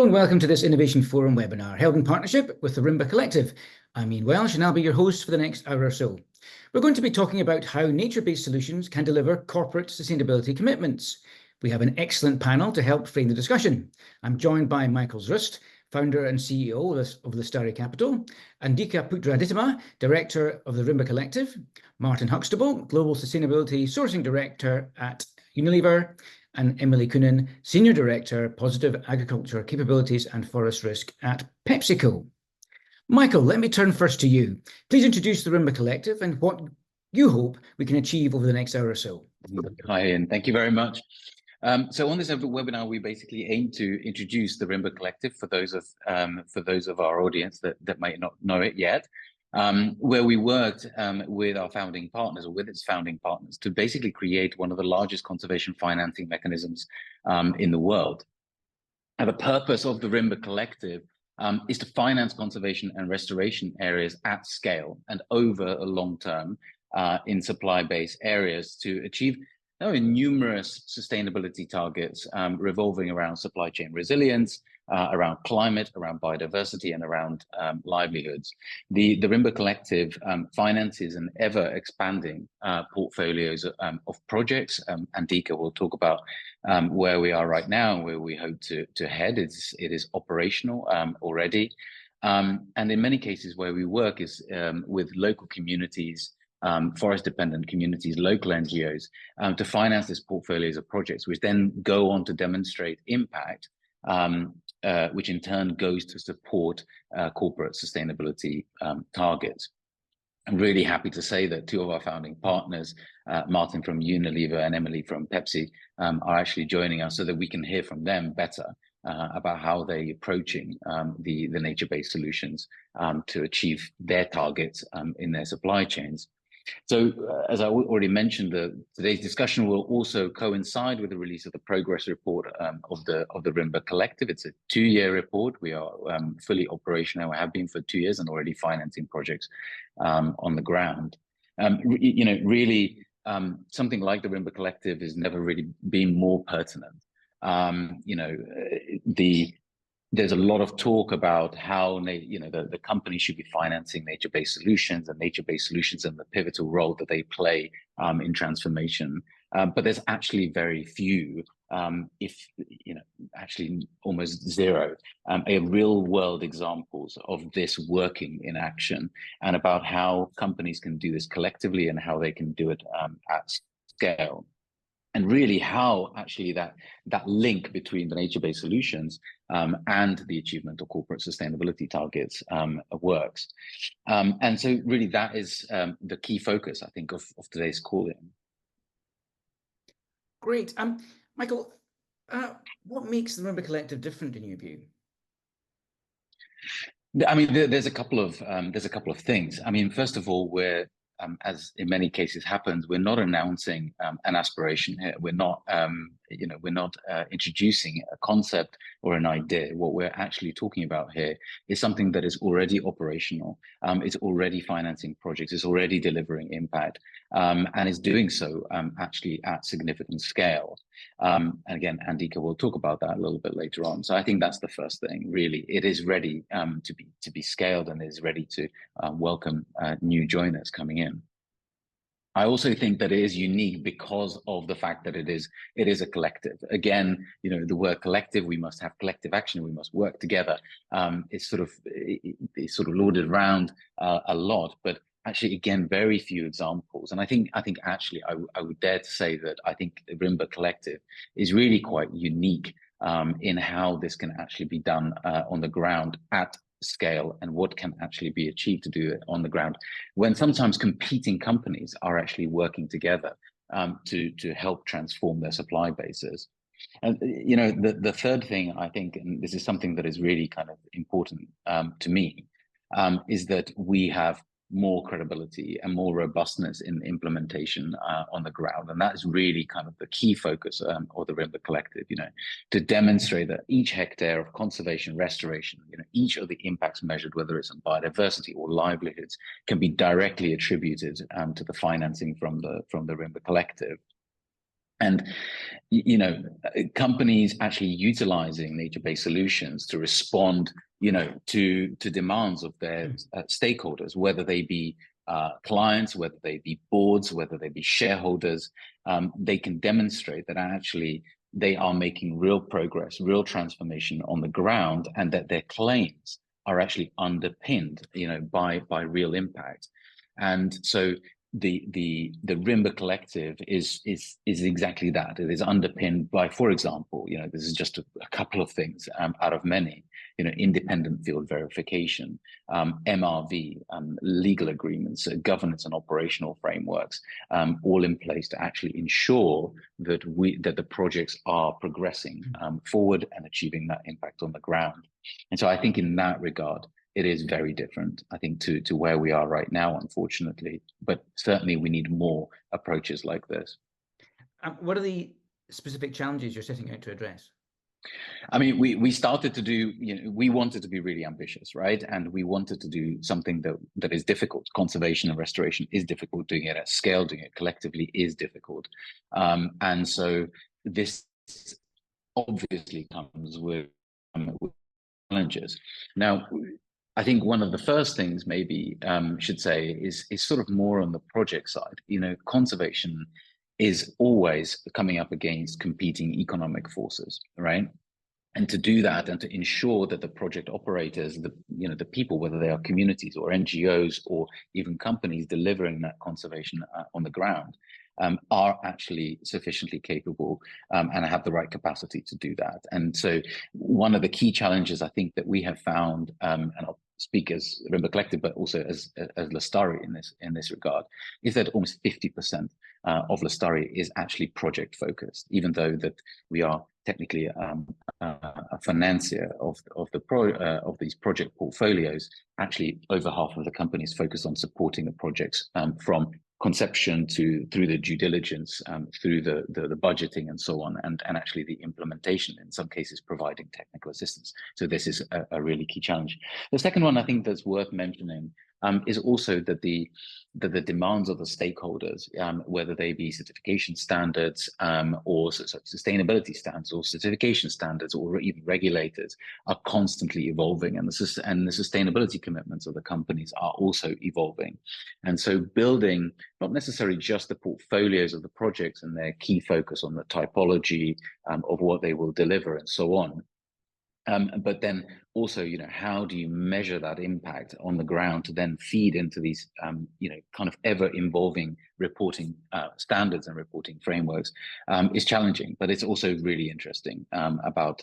Hello and welcome to this Innovation Forum webinar held in partnership with the Rimba Collective. I'm Ian Welsh and I'll be your host for the next hour or so. We're going to be talking about how nature-based solutions can deliver corporate sustainability commitments. We have an excellent panel to help frame the discussion. I'm joined by Michal Zrust, founder and CEO of Lestari Capital, Andika Putraditama, director of the Rimba Collective, Martin Huxtable, global sustainability sourcing director at Unilever, and Emily Kunen, Senior Director, Positive Agriculture Capabilities and Forest Risk at PepsiCo. Michal, let me turn first to you. Please introduce the Rimba Collective and what you hope we can achieve over the next hour or so. Hi, Ian. Thank you very much. So on this webinar, we basically aim to introduce the Rimba Collective for those of our audience that might not know it yet. Where we worked with our founding partners, or with its founding partners, to basically create one of the largest conservation financing mechanisms in the world. And the purpose of the Rimba Collective is to finance conservation and restoration areas at scale and over a long term in supply-based areas to achieve numerous sustainability targets revolving around supply chain resilience, around climate, around biodiversity, and around livelihoods. The Rimba Collective finances an ever-expanding portfolios of projects. Andika will talk about where we are right now and where we hope to head. It is operational already. And in many cases where we work is with local communities, forest-dependent communities, local NGOs, to finance these portfolios of projects, which then go on to demonstrate impact, which in turn goes to support corporate sustainability targets. I'm really happy to say that two of our founding partners, Martin from Unilever and Emily from Pepsi, are actually joining us so that we can hear from them better about how they're approaching the nature-based solutions to achieve their targets in their supply chains. So, as I already mentioned, today's discussion will also coincide with the release of the progress report of the Rimba Collective. It's a 2-year report. We are fully operational. We have been for 2 years and already financing projects on the ground. Really, something like the Rimba Collective has never really been more pertinent. There's a lot of talk about how the company should be financing nature-based solutions and nature-based solutions and the pivotal role that they play in transformation. But there's actually very few, actually almost zero, real-world examples of this working in action, and about how companies can do this collectively and how they can do it at scale. And really how actually that link between the nature-based solutions and the achievement of corporate sustainability targets works. And so really that is the key focus, I think, of today's call in. Great. Michal, what makes the Rimba Collective different in your view? I mean, there's a couple of things. I mean, first of all, we're as in many cases happens, we're not announcing an aspiration here. We're not, introducing a concept or an idea. What we're actually talking about here is something that is already operational. It's already financing projects. It's already delivering impact, and is doing so actually at significant scale. And again, Andika will talk about that a little bit later on. So I think that's the first thing. Really, it is ready to be scaled and is ready to welcome new joiners coming in. I also think that it is unique because of the fact that it is a collective. Again, the word collective, we must have collective action. We must work together. It's sort of lauded around a lot, but actually, again, very few examples. And I think actually, I would dare to say that I think the Rimba Collective is really quite unique in how this can actually be done on the ground at scale, and what can actually be achieved to do it on the ground when sometimes competing companies are actually working together to help transform their supply bases. And the third thing I think, and this is something that is really kind of important to me, is that we have more credibility and more robustness in implementation on the ground. And that is really kind of the key focus of the Rimba Collective, to demonstrate that each hectare of conservation, restoration, each of the impacts measured, whether it's on biodiversity or livelihoods, can be directly attributed to the financing from the Rimba Collective. And companies actually utilizing nature-based solutions to respond, to demands of their stakeholders, whether they be clients, whether they be boards, whether they be shareholders, they can demonstrate that actually they are making real progress, real transformation on the ground, and that their claims are actually underpinned, by real impact. And so the Rimba Collective is exactly that. It is underpinned by, for example, this is just a couple of things out of many, independent field verification, MRV, legal agreements, governance and operational frameworks, all in place to actually ensure that the projects are progressing forward and achieving that impact on the ground. And so I think in that regard, it is very different, I think, to where we are right now, unfortunately. But certainly we need more approaches like this. What are the specific challenges you're setting out to address? I mean, we started to do, we wanted to be really ambitious, right? And we wanted to do something that is difficult. Conservation and restoration is difficult. Doing it at scale, doing it collectively is difficult. And so this obviously comes with challenges. Now, I think one of the first things maybe should say is sort of more on the project side. Conservation is always coming up against competing economic forces, right? And to do that and to ensure that the project operators, the people, whether they are communities or NGOs or even companies delivering that conservation on the ground, are actually sufficiently capable and have the right capacity to do that. And so one of the key challenges I think that we have found, and I'll speak as Rimba Collective, but also as Lestari in this regard, is that almost 50% of Lestari is actually project focused, even though that we are technically a financier of these project portfolios. Actually, over half of the companies focus on supporting the projects from conception through the due diligence, through the budgeting and so on, and actually the implementation, in some cases providing technical assistance. So this is a really key challenge. The second one I think that's worth mentioning is also that the demands of the stakeholders, whether they be certification standards or sustainability standards or certification standards or even regulators, are constantly evolving, and the sustainability commitments of the companies are also evolving. And so building not necessarily just the portfolios of the projects and their key focus on the typology of what they will deliver and so on, but then also, how do you measure that impact on the ground to then feed into these, kind of ever-evolving reporting standards and reporting frameworks is challenging, but it's also really interesting about,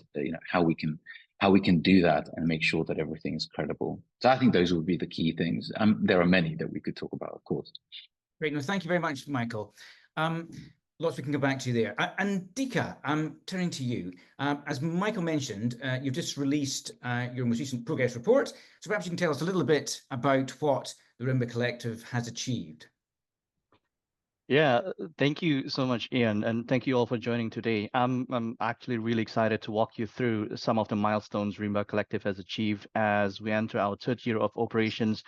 how we can do that and make sure that everything is credible. So I think those would be the key things. There are many that we could talk about, of course. Great. No, thank you very much, Michael. Lots we can go back to there. Andika, I'm turning to you. As Michael mentioned, you've just released your most recent progress report. So perhaps you can tell us a little bit about what the Rimba Collective has achieved. Yeah, thank you so much, Ian, and thank you all for joining today. I'm actually really excited to walk you through some of the milestones Rimba Collective has achieved as we enter our third year of operations,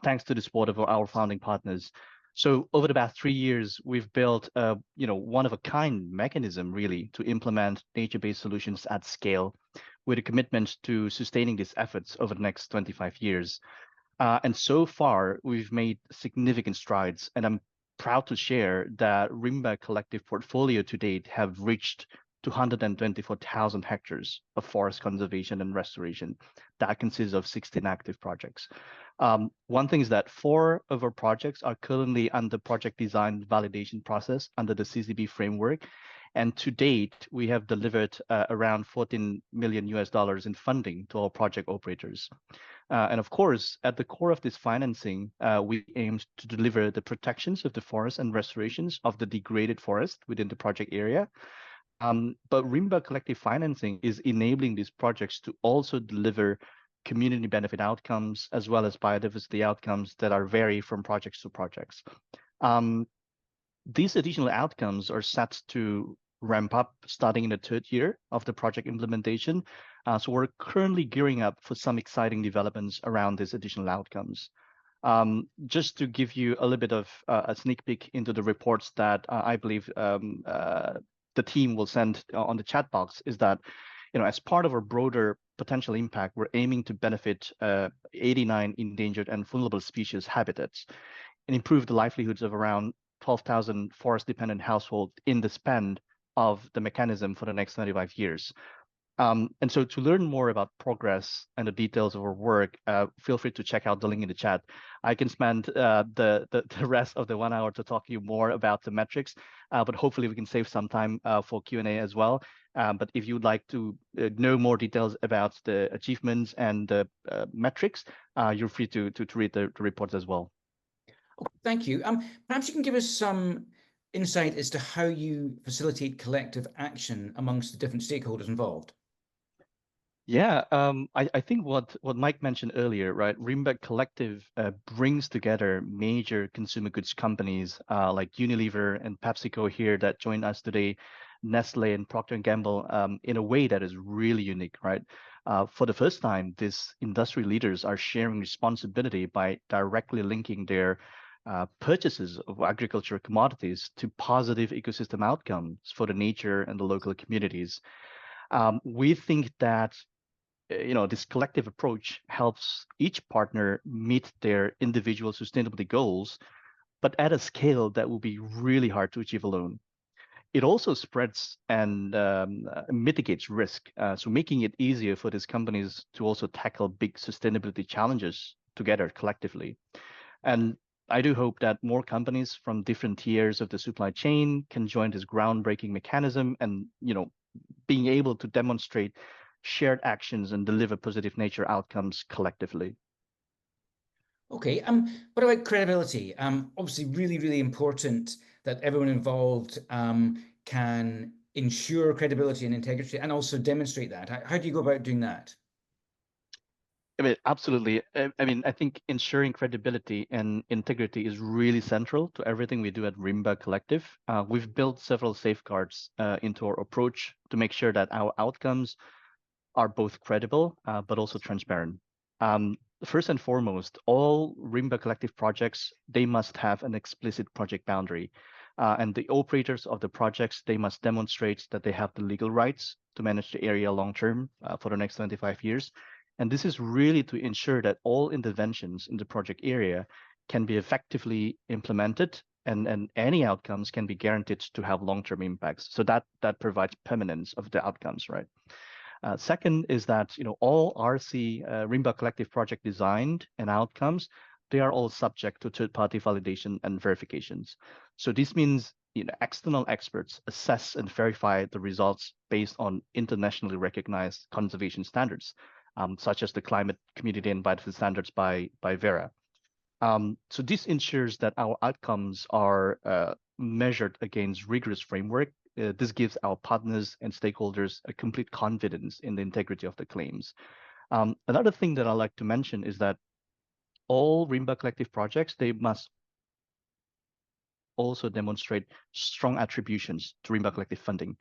thanks to the support of our founding partners. So over the past 3 years, we've built a one-of-a-kind mechanism, really, to implement nature-based solutions at scale, with a commitment to sustaining these efforts over the next 25 years. And so far, we've made significant strides, and I'm proud to share that Rimba Collective portfolio to date have reached 224,000 hectares of forest conservation and restoration. That consists of 16 active projects. One thing is that 4 of our projects are currently under project design validation process under the CCB framework. And to date, we have delivered around $14 million in funding to our project operators. And of course, at the core of this financing, we aim to deliver the protections of the forest and restorations of the degraded forest within the project area. But Rimba Collective financing is enabling these projects to also deliver community benefit outcomes as well as biodiversity outcomes that are vary from projects to projects. These additional outcomes are set to ramp up starting in the third year of the project implementation. So we're currently gearing up for some exciting developments around these additional outcomes. Just to give you a little bit of a sneak peek into the reports that I believe the team will send on the chat box, is that, as part of our broader potential impact, we're aiming to benefit 89 endangered and vulnerable species habitats and improve the livelihoods of around 12,000 forest-dependent households in the span of the mechanism for the next 25 years. And so to learn more about progress and the details of our work, feel free to check out the link in the chat. I can spend the rest of the 1 hour to talk to you more about the metrics, but hopefully we can save some time for Q&A as well. But if you'd like to know more details about the achievements and the metrics, you're free to read the reports as well. Oh, thank you. Perhaps you can give us some insight as to how you facilitate collective action amongst the different stakeholders involved. Yeah, I think what Mike mentioned earlier, right? Rimba Collective brings together major consumer goods companies like Unilever and PepsiCo here that join us today, Nestle and Procter & Gamble, in a way that is really unique, right? For the first time, these industry leaders are sharing responsibility by directly linking their purchases of agricultural commodities to positive ecosystem outcomes for the nature and the local communities. We think that this collective approach helps each partner meet their individual sustainability goals, but at a scale that will be really hard to achieve alone. It also spreads and mitigates risk, so making it easier for these companies to also tackle big sustainability challenges together collectively. And I do hope that more companies from different tiers of the supply chain can join this groundbreaking mechanism and, being able to demonstrate shared actions and deliver positive nature outcomes collectively. Okay, what about credibility? Obviously really, really important that everyone involved can ensure credibility and integrity and also demonstrate that. How do you go about doing that? I mean, absolutely. I think ensuring credibility and integrity is really central to everything we do at Rimba Collective. We've built several safeguards into our approach to make sure that our outcomes are both credible, but also transparent. First and foremost, all Rimba Collective projects, they must have an explicit project boundary. And the operators of the projects, they must demonstrate that they have the legal rights to manage the area long-term for the next 25 years. And this is really to ensure that all interventions in the project area can be effectively implemented and any outcomes can be guaranteed to have long-term impacts. So that provides permanence of the outcomes, right? Second is that all RC Rimba Collective project designed and outcomes, they are all subject to third-party validation and verifications. So this means external experts assess and verify the results based on internationally recognized conservation standards, such as the Climate Community and Biodiversity Standards by Verra. So this ensures that our outcomes are measured against rigorous framework. This gives our partners and stakeholders a complete confidence in the integrity of the claims. Another thing that I like to mention is that all Rimba Collective projects, they must also demonstrate strong attributions to Rimba Collective funding.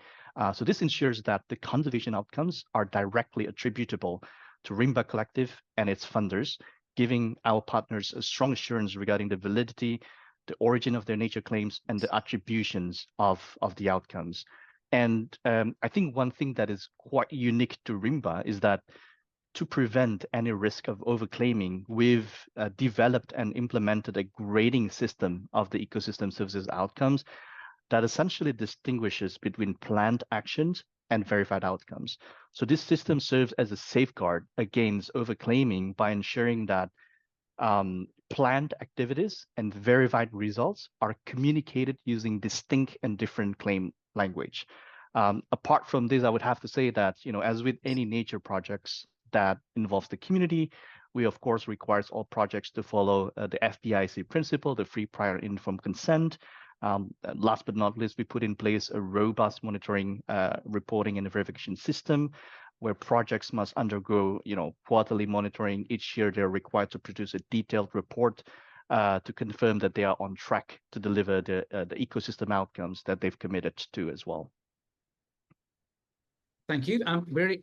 So this ensures that the conservation outcomes are directly attributable to Rimba Collective and its funders, giving our partners a strong assurance regarding the validity, the origin of their nature claims, and the attributions of the outcomes. And I think one thing that is quite unique to Rimba is that to prevent any risk of overclaiming, we've developed and implemented a grading system of the ecosystem services outcomes that essentially distinguishes between planned actions and verified outcomes. So this system serves as a safeguard against overclaiming by ensuring that planned activities and verified results are communicated using distinct and different claim language. Apart from this, I would have to say that, as with any nature projects that involves the community, we of course requires all projects to follow the FPIC principle, the free prior informed consent. Last but not least, we put in place a robust monitoring, reporting and verification system where projects must undergo, quarterly monitoring. Each year, they're required to produce a detailed report to confirm that they are on track to deliver the ecosystem outcomes that they've committed to as well. Thank you.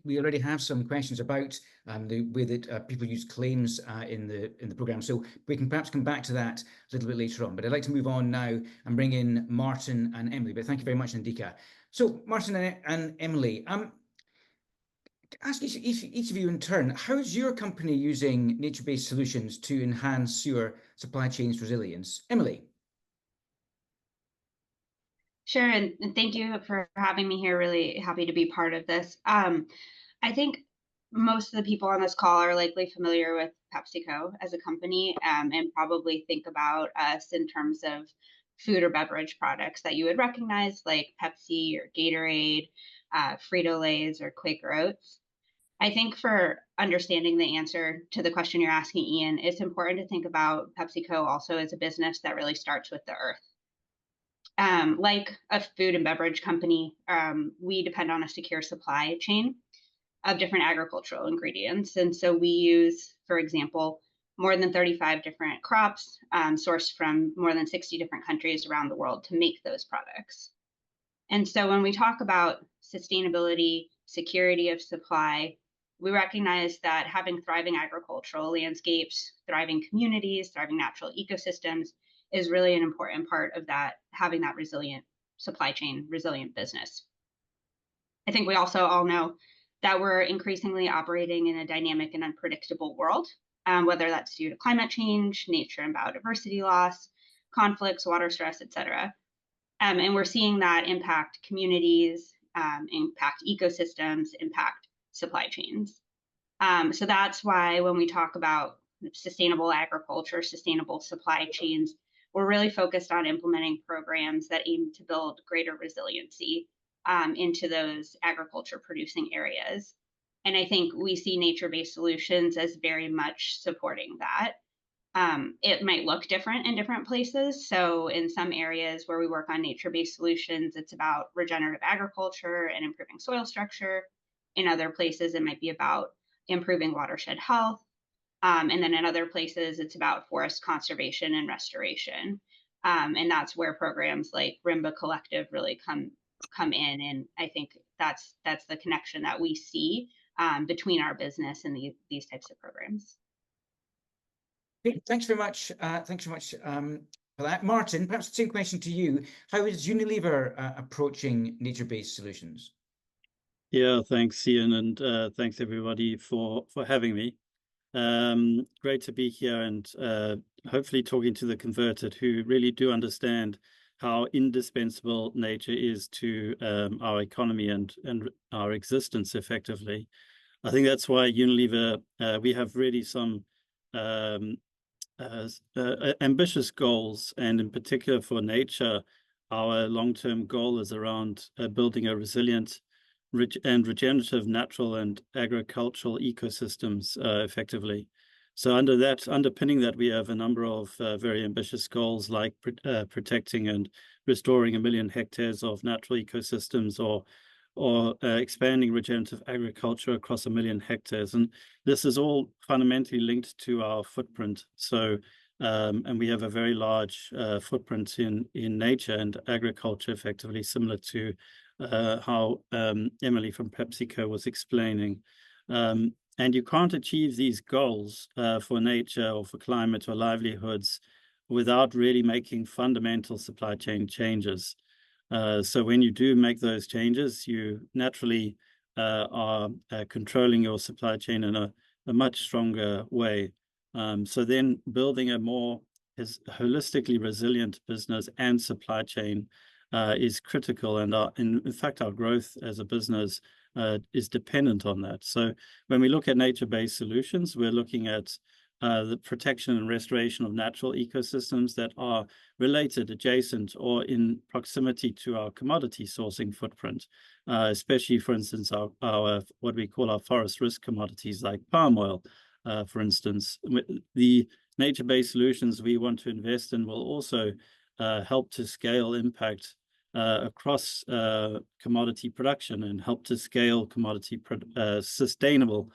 We already have some questions about the way that people use claims in the program, so we can perhaps come back to that a little bit later on. But I'd like to move on now and bring in Martin and Emily. But thank you very much, Andika. So Martin and Emily, ask each of you in turn, how is your company using nature-based solutions to enhance your supply chain's resilience? Emily. Sure, and thank you for having me here. Really happy to be part of this. I think most of the people on this call are likely familiar with PepsiCo as a company, and probably think about us in terms of food or beverage products that you would recognize, like Pepsi or Gatorade, Frito-Lay's or Quaker Oats. I think for understanding the answer to the question you're asking, Ian, it's important to think about PepsiCo also as a business that really starts with the earth. Like a food and beverage company, we depend on a secure supply chain of different agricultural ingredients. And so we use, for example, more than 35 different crops sourced from more than 60 different countries around the world to make those products. And so when we talk about sustainability, security of supply, we recognize that having thriving agricultural landscapes, thriving communities, thriving natural ecosystems is really an important part of that, having that resilient supply chain, resilient business. I think we also all know that we're increasingly operating in a dynamic and unpredictable world, whether that's due to climate change, nature and biodiversity loss, conflicts, water stress, et cetera. And we're seeing that impact communities, impact ecosystems, impact supply chains. So that's why when we talk about sustainable agriculture, sustainable supply chains, we're really focused on implementing programs that aim to build greater resiliency into those agriculture producing areas. And I think we see nature-based solutions as very much supporting that. It might look different in different places. So in some areas where we work on nature-based solutions, it's about regenerative agriculture and improving soil structure. In other places, it might be about improving watershed health. And then in other places, it's about forest conservation and restoration. And that's where programs like Rimba Collective really come in. And I think that's the connection that we see between our business and these types of programs. Thanks very much. Thanks very much for that. Martin, perhaps the same question to you. How is Unilever approaching nature-based solutions? Yeah, thanks, Ian, and thanks everybody for having me. Great to be here and hopefully talking to the converted who really do understand how indispensable nature is to our economy and our existence effectively. I think that's why Unilever, we have really some ambitious goals, and in particular for nature, our long-term goal is around building a resilient and regenerative natural and agricultural ecosystems effectively. So underpinning that, we have a number of very ambitious goals like protecting and restoring 1 million hectares of natural ecosystems, or expanding regenerative agriculture across 1 million hectares. And this is all fundamentally linked to our footprint. So and we have a very large footprint in nature and agriculture, effectively similar to how Emily from PepsiCo was explaining. And you can't achieve these goals for nature or for climate or livelihoods without really making fundamental supply chain changes. So when you do make those changes, you naturally are controlling your supply chain in a much stronger way. So then building a more holistically resilient business and supply chain is critical, and in fact our growth as a business is dependent on that. So when we look at nature-based solutions, we're looking at the protection and restoration of natural ecosystems that are related, adjacent, or in proximity to our commodity sourcing footprint, especially, for instance, our what we call our forest risk commodities like palm oil, for instance. The nature-based solutions we want to invest in will also help to scale impact across commodity production and help to scale sustainable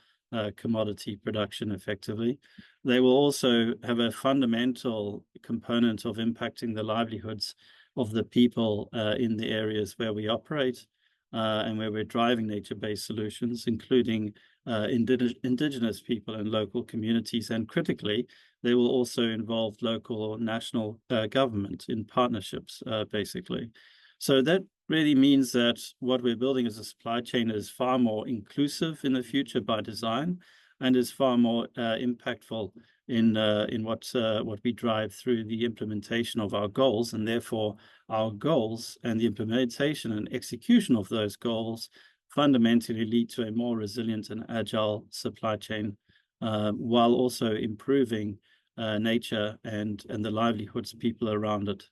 commodity production effectively. They will also have a fundamental component of impacting the livelihoods of the people in the areas where we operate. and where we're driving nature-based solutions, including indigenous people and local communities. And critically, they will also involve local or national government in partnerships, basically. So that really means that what we're building as a supply chain is far more inclusive in the future by design, and is far more impactful in what we drive through the implementation of our goals. And therefore, our goals and the implementation and execution of those goals fundamentally lead to a more resilient and agile supply chain, while also improving nature and the livelihoods of people around it.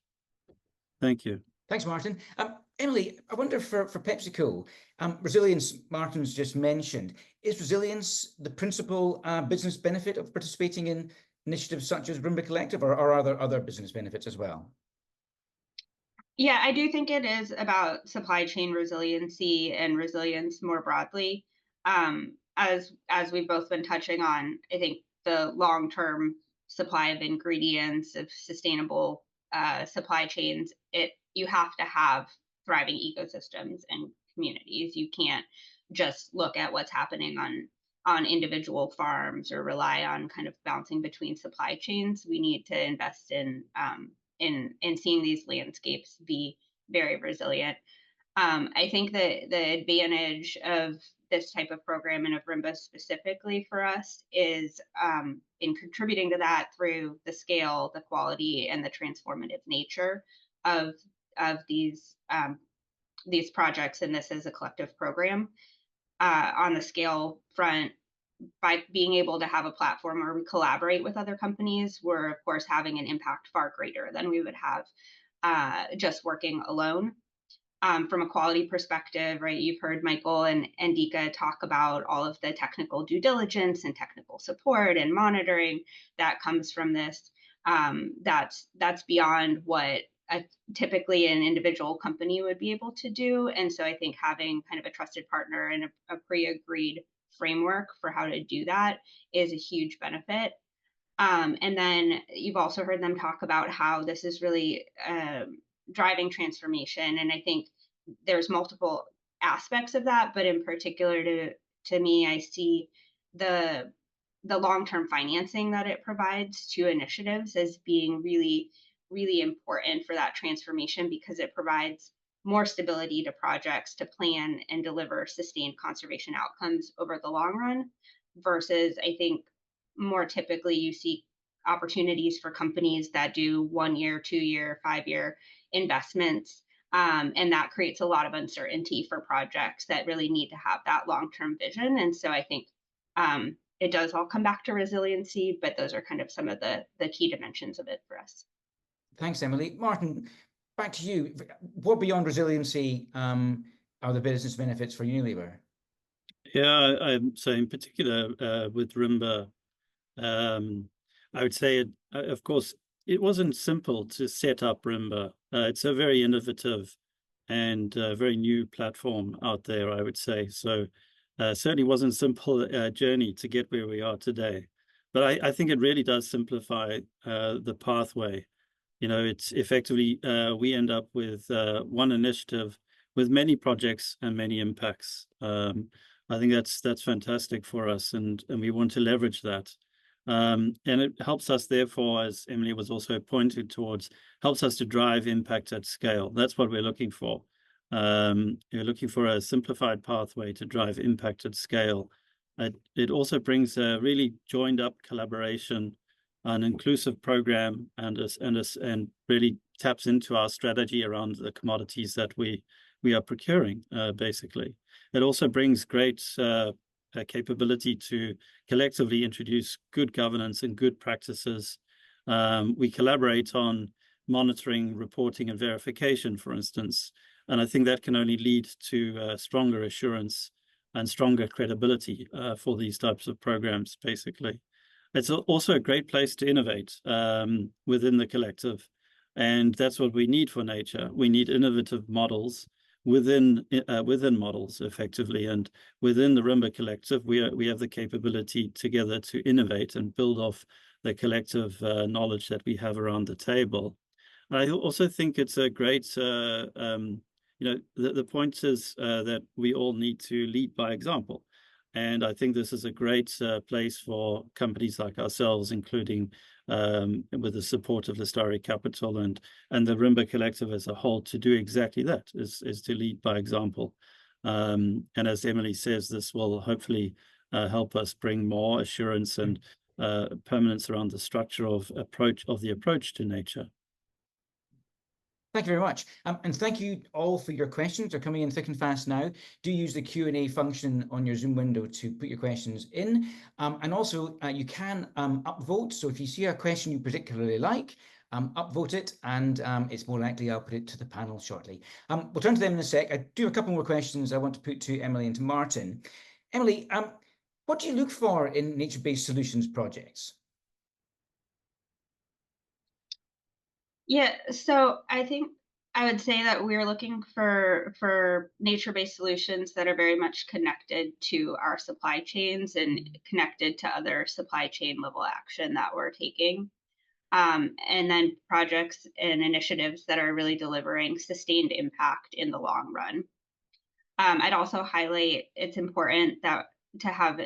Thank you. Thanks, Martin. Emily, I wonder for PepsiCo, resilience, Martin's just mentioned. Is resilience the principal business benefit of participating in initiatives such as Rimba Collective, or are there other business benefits as well? Yeah, I do think it is about supply chain resiliency and resilience more broadly. As we've both been touching on, I think the long-term supply of ingredients, of sustainable supply chains, you have to have thriving ecosystems and communities. You can't just look at what's happening on individual farms or rely on kind of bouncing between supply chains. We need to invest in seeing these landscapes be very resilient. I think that the advantage of this type of program and of Rimba specifically for us is in contributing to that through the scale, the quality, and the transformative nature of these projects. And this is a collective program. On the scale front, by being able to have a platform where we collaborate with other companies, we're of course having an impact far greater than we would have just working alone. From a quality perspective, right, you've heard Michael and Andika talk about all of the technical due diligence and technical support and monitoring that comes from this. That's beyond what typically an individual company would be able to do. And so I think having kind of a trusted partner and a pre-agreed framework for how to do that is a huge benefit. And then you've also heard them talk about how this is really driving transformation. And I think there's multiple aspects of that, but in particular to me, I see the long-term financing that it provides to initiatives as being really, really important for that transformation, because it provides more stability to projects to plan and deliver sustained conservation outcomes over the long run, versus I think more typically you see opportunities for companies that do 1 year, 2 year, 5 year investments. And that creates a lot of uncertainty for projects that really need to have that long-term vision. And so I think it does all come back to resiliency, but those are kind of some of the key dimensions of it for us. Thanks, Emily. Martin, back to you. What beyond resiliency are the business benefits for Unilever? Yeah, so in particular with Rimba, I would say, of course, it wasn't simple to set up Rimba. It's a very innovative and very new platform out there, I would say. So certainly wasn't a simple journey to get where we are today. But I think it really does simplify the pathway. You know, it's effectively, we end up with one initiative with many projects and many impacts. I think that's fantastic for us, and we want to leverage that. And it helps us, therefore, as Emily was also pointed towards, helps us to drive impact at scale. That's what we're looking for. You're looking for a simplified pathway to drive impact at scale. It also brings a really joined up collaboration, an inclusive program, and really taps into our strategy around the commodities that we are procuring, basically. It also brings great capability to collectively introduce good governance and good practices. We collaborate on monitoring, reporting, and verification, for instance, and I think that can only lead to stronger assurance and stronger credibility for these types of programs, basically. It's also a great place to innovate within the collective, and that's what we need for nature. We need innovative models within models, effectively, and within the Rimba Collective, we have the capability together to innovate and build off the collective knowledge that we have around the table. I also think it's a great the point is that we all need to lead by example. And I think this is a great place for companies like ourselves, including with the support of Lestari Capital and the Rimba Collective as a whole, to do exactly that, is to lead by example. And as Emily says, this will hopefully help us bring more assurance and permanence around the structure of the approach to nature. Thank you very much. And thank you all for your questions. They're coming in thick and fast now. Do use the Q&A function on your Zoom window to put your questions in. And also, you can upvote. So if you see a question you particularly like, upvote it, and it's more likely I'll put it to the panel shortly. We'll turn to them in a sec. I do have a couple more questions I want to put to Emily and to Martin. Emily, what do you look for in nature-based solutions projects? Yeah, so I think I would say that we're looking for nature-based solutions that are very much connected to our supply chains and connected to other supply chain level action that we're taking. And then projects and initiatives that are really delivering sustained impact in the long run. I'd also highlight it's important to have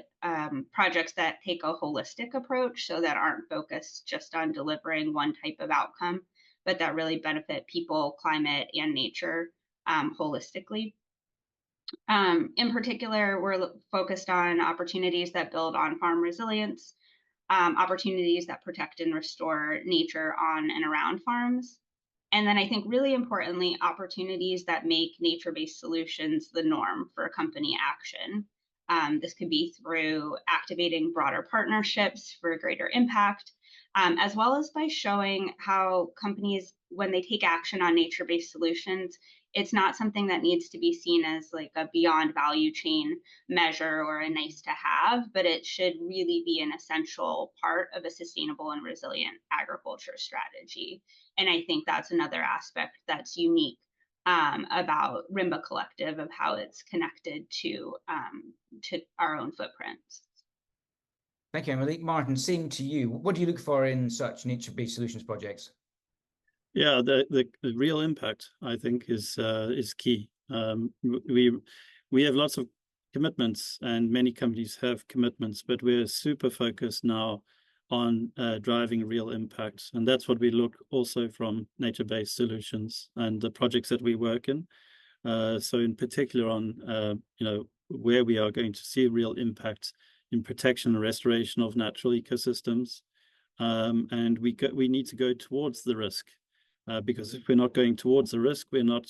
projects that take a holistic approach, so that aren't focused just on delivering one type of outcome, but that really benefit people, climate, and nature holistically. In particular, we're focused on opportunities that build on farm resilience, opportunities that protect and restore nature on and around farms. And then I think really importantly, opportunities that make nature-based solutions the norm for company action. This could be through activating broader partnerships for greater impact, as well as by showing how companies, when they take action on nature-based solutions, it's not something that needs to be seen as like a beyond value chain measure or a nice to have, but it should really be an essential part of a sustainable and resilient agriculture strategy. And I think that's another aspect that's unique about Rimba Collective, of how it's connected to our own footprints. Thank you, Emily. Martin, same to you. What do you look for in such nature-based solutions projects? Yeah, the real impact, I think, is key. We have lots of commitments, and many companies have commitments, but we're super focused now on driving real impact, and that's what we look also from nature-based solutions and the projects that we work in. So in particular on where we are going to see real impact in protection and restoration of natural ecosystems, and we need to go towards the risk. Because if we're not going towards the risk, we're not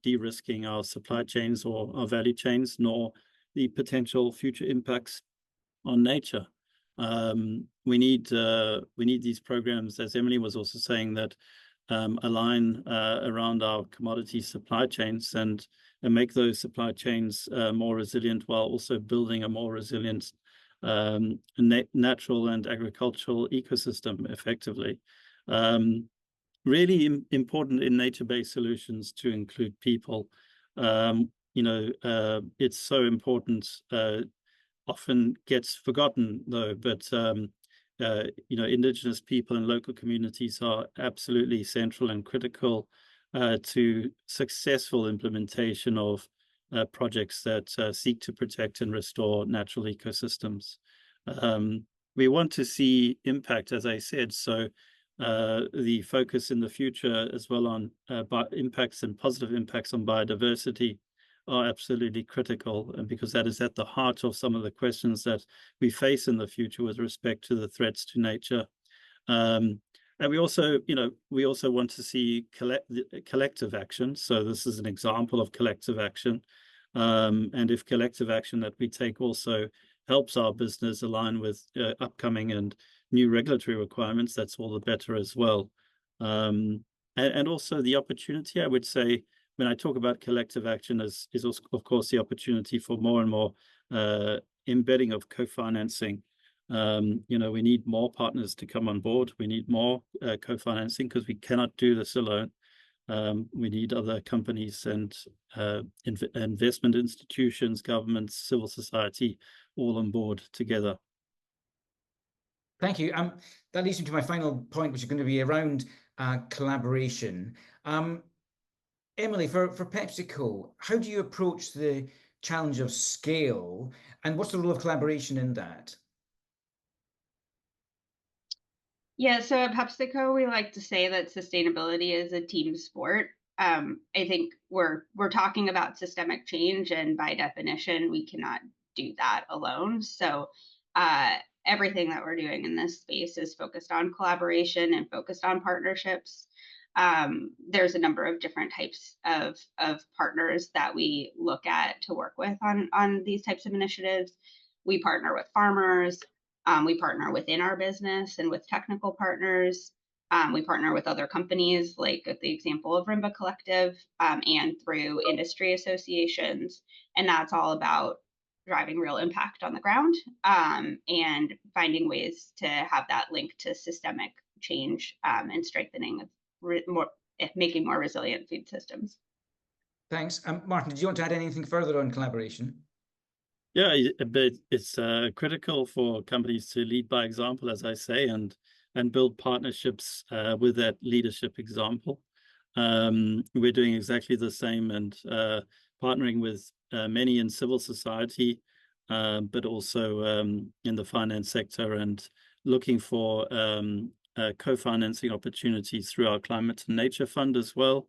de-risking our supply chains or our value chains, nor the potential future impacts on nature. We need these programs, as Emily was also saying, that align around our commodity supply chains and make those supply chains more resilient, while also building a more resilient natural and agricultural ecosystem effectively. Really important in nature-based solutions to include people. It's so important, often gets forgotten though, but Indigenous people and local communities are absolutely central and critical to successful implementation of projects that seek to protect and restore natural ecosystems. We want to see impact, as I said, so the focus in the future as well on impacts and positive impacts on biodiversity are absolutely critical, and because that is at the heart of some of the questions that we face in the future with respect to the threats to nature. And we also want to see collective action. So this is an example of collective action. And if collective action that we take also helps our business align with upcoming and new regulatory requirements, that's all the better as well. And also the opportunity, I would say, when I talk about collective action, is also, of course, the opportunity for more and more embedding of co-financing. We need more partners to come on board. We need more co-financing because we cannot do this alone. We need other companies and investment institutions, governments, civil society, all on board together. Thank you. That leads me to my final point, which is going to be around collaboration. Emily, for PepsiCo, how do you approach the challenge of scale, and what's the role of collaboration in that? Yeah, so at PepsiCo, we like to say that sustainability is a team sport. I think we're talking about systemic change, and by definition, we cannot do that alone. So everything that we're doing in this space is focused on collaboration and focused on partnerships. There's a number of different types of partners that we look at to work with on these types of initiatives. We partner with farmers. We partner within our business and with technical partners. We partner with other companies, like the example of Rimba Collective, and through industry associations. And that's all about driving real impact on the ground, and finding ways to have that link to systemic change, and strengthening of making more resilient food systems. Thanks. Martin, do you want to add anything further on collaboration? Yeah, but it's critical for companies to lead by example, as I say, and build partnerships with that leadership example. We're doing exactly the same, and partnering with many in civil society, but also in the finance sector, and looking for co-financing opportunities through our Climate and Nature Fund as well.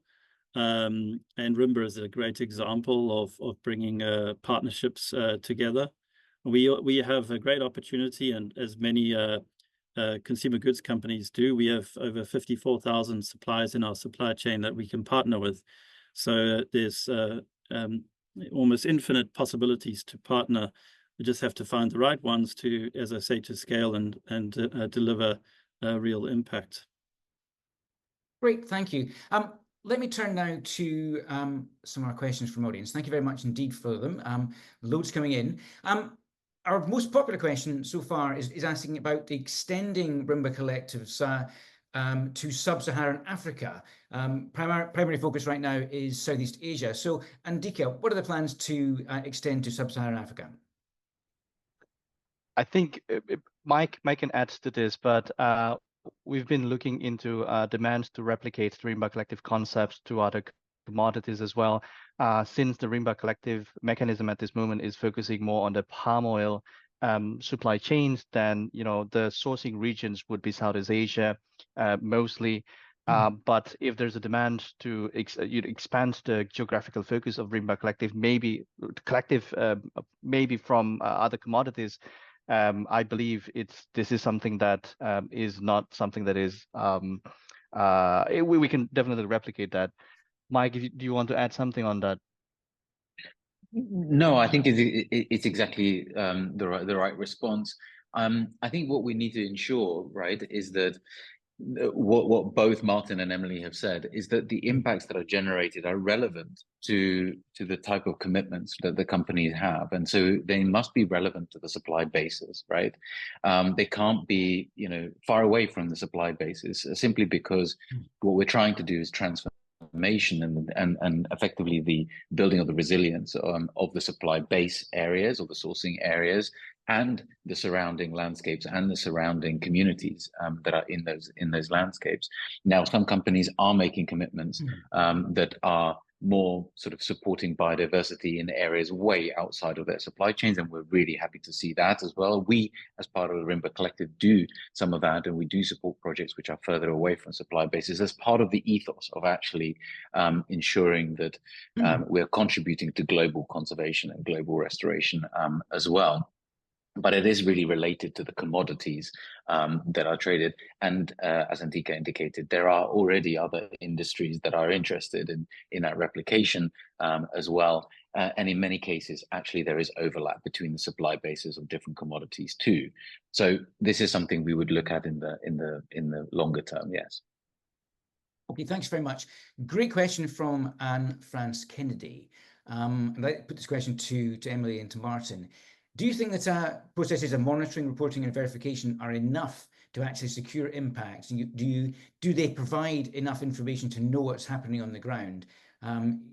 And Rimba is a great example of bringing partnerships together. We have a great opportunity, and as many consumer goods companies do, we have over 54,000 suppliers in our supply chain that we can partner with. So there's almost infinite possibilities to partner. We just have to find the right ones to, as I say, to scale and deliver real impact. Great, thank you. Let me turn now to some of our questions from audience. Thank you very much indeed for them. Loads coming in. Our most popular question so far is asking about extending Rimba collectives to sub-Saharan Africa. Primary focus right now is Southeast Asia. So, Andika, what are the plans to extend to sub-Saharan Africa? I think Mike can add to this, but we've been looking into demands to replicate Rimba Collective concepts to other commodities as well. Since the Rimba Collective mechanism at this moment is focusing more on the palm oil supply chains, then the sourcing regions would be Southeast Asia mostly. But if there's a demand to expand the geographical focus of Rimba Collective, maybe from other commodities, I believe this is something that is not something that is we can definitely replicate that. Mike, do you want to add something on that? No, I think it's exactly the right response. I think what we need to ensure, right, is that what both Martin and Emily have said is that the impacts that are generated are relevant to the type of commitments that the companies have, and so they must be relevant to the supply basis, right? They can't be far away from the supply basis, simply because what we're trying to do is transformation and effectively the building of the resilience of the supply base areas or the sourcing areas, and the surrounding landscapes and the surrounding communities that are in those landscapes. Now, some companies are making commitments that are more sort of supporting biodiversity in areas way outside of their supply chains, and we're really happy to see that as well. We, as part of the Rimba Collective, do some of that, and we do support projects which are further away from supply bases as part of the ethos of actually ensuring that we're contributing to global conservation and global restoration as well. But it is really related to the commodities that are traded. And as Andika indicated, there are already other industries that are interested in that replication as well. And in many cases, actually, there is overlap between the supply bases of different commodities too. So this is something we would look at in the longer term, yes. Okay, thanks very much. Great question from Anne France Kennedy. I'd like to put this question to Emily and to Martin. Do you think that processes of monitoring, reporting, and verification are enough to actually secure impacts? Do they provide enough information to know what's happening on the ground?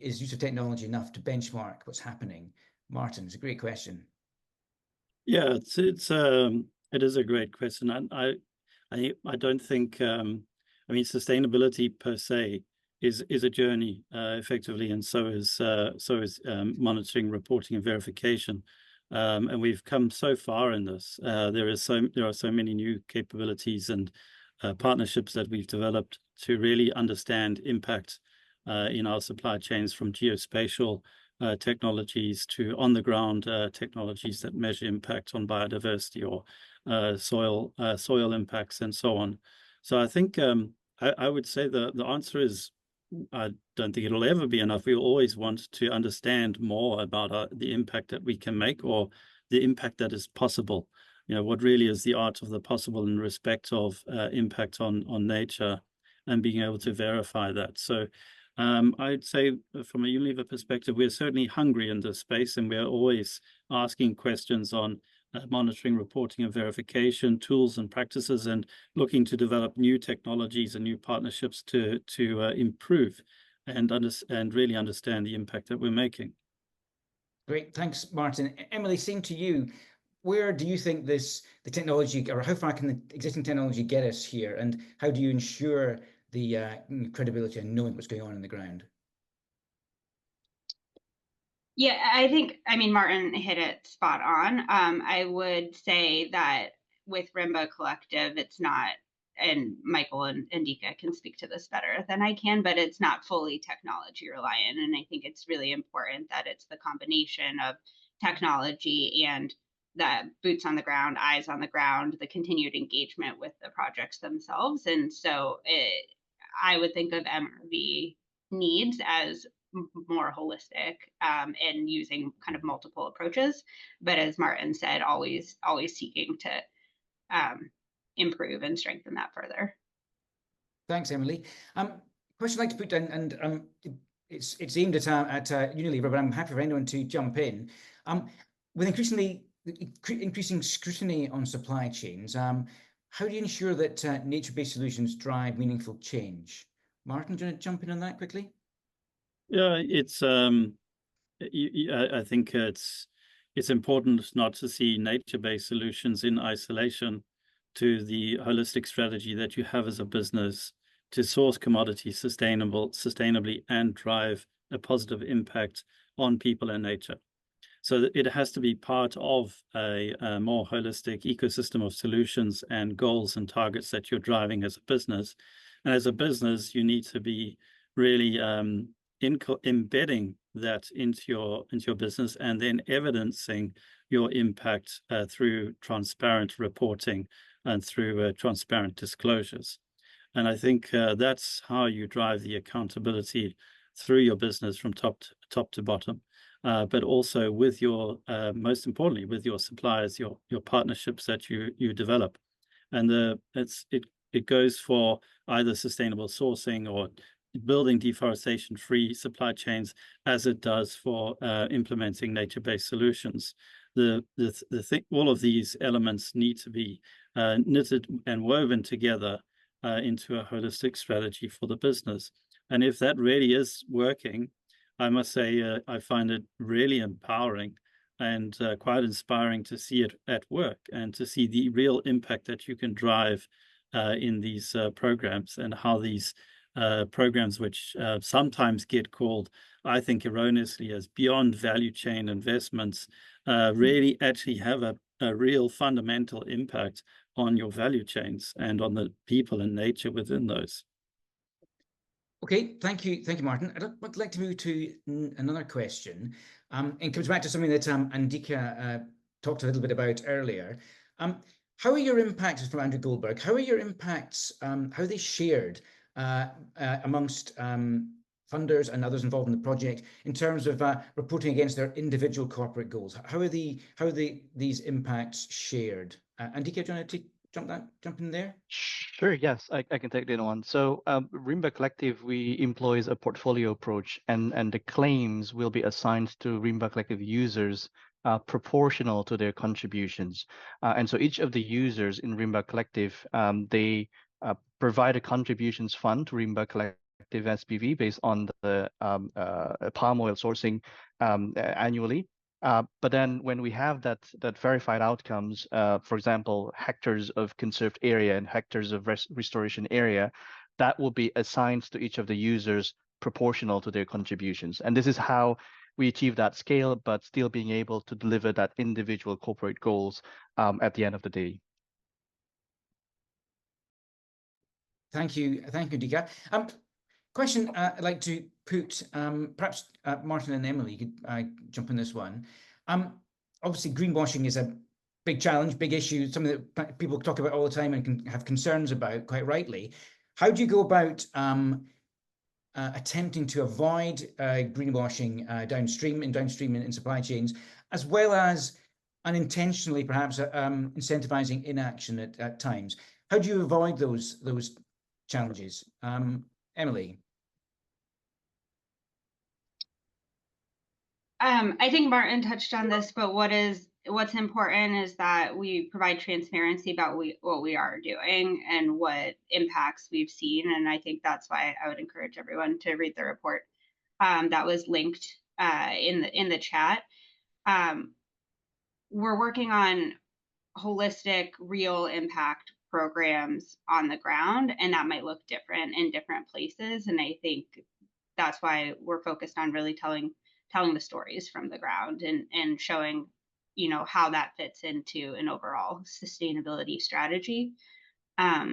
Is use of technology enough to benchmark what's happening? Martin, it's a great question. Yeah, it is a great question. I don't think, I mean, sustainability per se is a journey effectively, and so is monitoring, reporting, and verification. And we've come so far in this. There are so many new capabilities and partnerships that we've developed to really understand impact in our supply chains, from geospatial technologies to on-the-ground technologies that measure impact on biodiversity or soil impacts and so on. So I think I would say the answer is, I don't think it'll ever be enough. We always want to understand more about the impact that we can make, or the impact that is possible. You know, what really is the art of the possible in respect of impact on nature, and being able to verify that. So I'd say from a Unilever perspective, we're certainly hungry in this space, and we're always asking questions on monitoring, reporting, and verification tools and practices, and looking to develop new technologies and new partnerships to improve and really understand the impact that we're making. Great, thanks, Martin. Emily, same to you. Where do you think the technology, or how far can the existing technology get us here, and how do you ensure the credibility and knowing what's going on in the ground? Yeah, I mean, Martin hit it spot on. I would say that with Rimba Collective, it's not, and Michael and Andika can speak to this better than I can, but it's not fully technology reliant. And I think it's really important that it's the combination of technology and the boots on the ground, eyes on the ground, the continued engagement with the projects themselves. And so I would think of MRV needs as more holistic and using kind of multiple approaches. But as Martin said, always seeking to improve and strengthen that further. Thanks, Emily. Question I'd like to put down, and it's aimed at Unilever, but I'm happy for anyone to jump in. With increasing scrutiny on supply chains, how do you ensure that nature-based solutions drive meaningful change? Martin, do you want to jump in on that quickly? Yeah, it's I think it's important not to see nature-based solutions in isolation to the holistic strategy that you have as a business to source commodities sustainably and drive a positive impact on people and nature. So it has to be part of a more holistic ecosystem of solutions and goals and targets that you're driving as a business. And as a business, you need to be really embedding that into your business, and then evidencing your impact through transparent reporting and through transparent disclosures. And I think that's how you drive the accountability through your business from top to bottom, but also with your most importantly with your suppliers, your partnerships that you develop. And it goes for either sustainable sourcing or building deforestation-free supply chains, as it does for implementing nature-based solutions. All of these elements need to be knitted and woven together into a holistic strategy for the business. And if that really is working, I must say I find it really empowering and quite inspiring to see it at work, and to see the real impact that you can drive in these programs, and how these programs, which sometimes get called, I think erroneously, as beyond value chain investments, really actually have a real fundamental impact on your value chains and on the people and nature within those. Okay, thank you, Martin. I'd like to move to another question, and comes back to something that Andika talked a little bit about earlier. How are your impacts, from Andrew Goldberg, how are your impacts, how are they shared amongst funders and others involved in the project in terms of reporting against their individual corporate goals? How are these impacts shared? Andika, do you want to jump in there? Sure, yes, I can take that one. So Rimba Collective, we employs a portfolio approach, and the claims will be assigned to Rimba Collective users proportional to their contributions. And so each of the users in Rimba Collective, they provide a contributions fund to Rimba Collective SPV based on the palm oil sourcing annually. But then when we have that verified outcomes, for example, hectares of conserved area and hectares of restoration area, that will be assigned to each of the users proportional to their contributions. And this is how we achieve that scale, but still being able to deliver that individual corporate goals at the end of the day. Thank you, Andika. Question I'd like to put, perhaps Martin and Emily, you could jump in this one. Obviously, greenwashing is a big challenge, big issue, something that people talk about all the time and can have concerns about, quite rightly. How do you go about attempting to avoid greenwashing downstream in supply chains, as well as unintentionally perhaps incentivizing inaction at times? How do you avoid those challenges? Emily. I think Martin touched on this, but what's important is that we provide transparency about what we are doing and what impacts we've seen. And I think that's why I would encourage everyone to read the report that was linked in the chat. We're working on holistic, real impact programs on the ground, and that might look different in different places. And I think that's why we're focused on really telling the stories from the ground and showing, how that fits into an overall sustainability strategy. Yeah,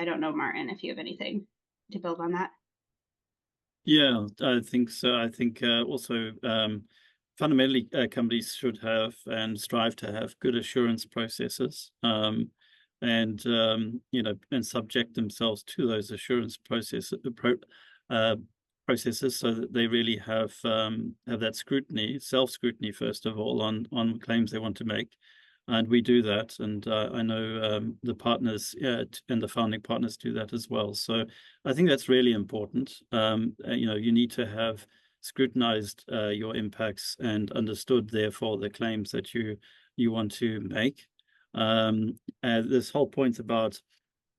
I don't know, Martin, if you have anything to build on that. Yeah, I think so. I think also fundamentally companies should have and strive to have good assurance processes, and subject themselves to those assurance processes so that they really have that scrutiny, self-scrutiny first of all, on claims they want to make. And we do that, and I know the partners and the founding partners do that as well. So I think that's really important. You need to have scrutinized your impacts and understood, therefore, the claims that you want to make. This whole point about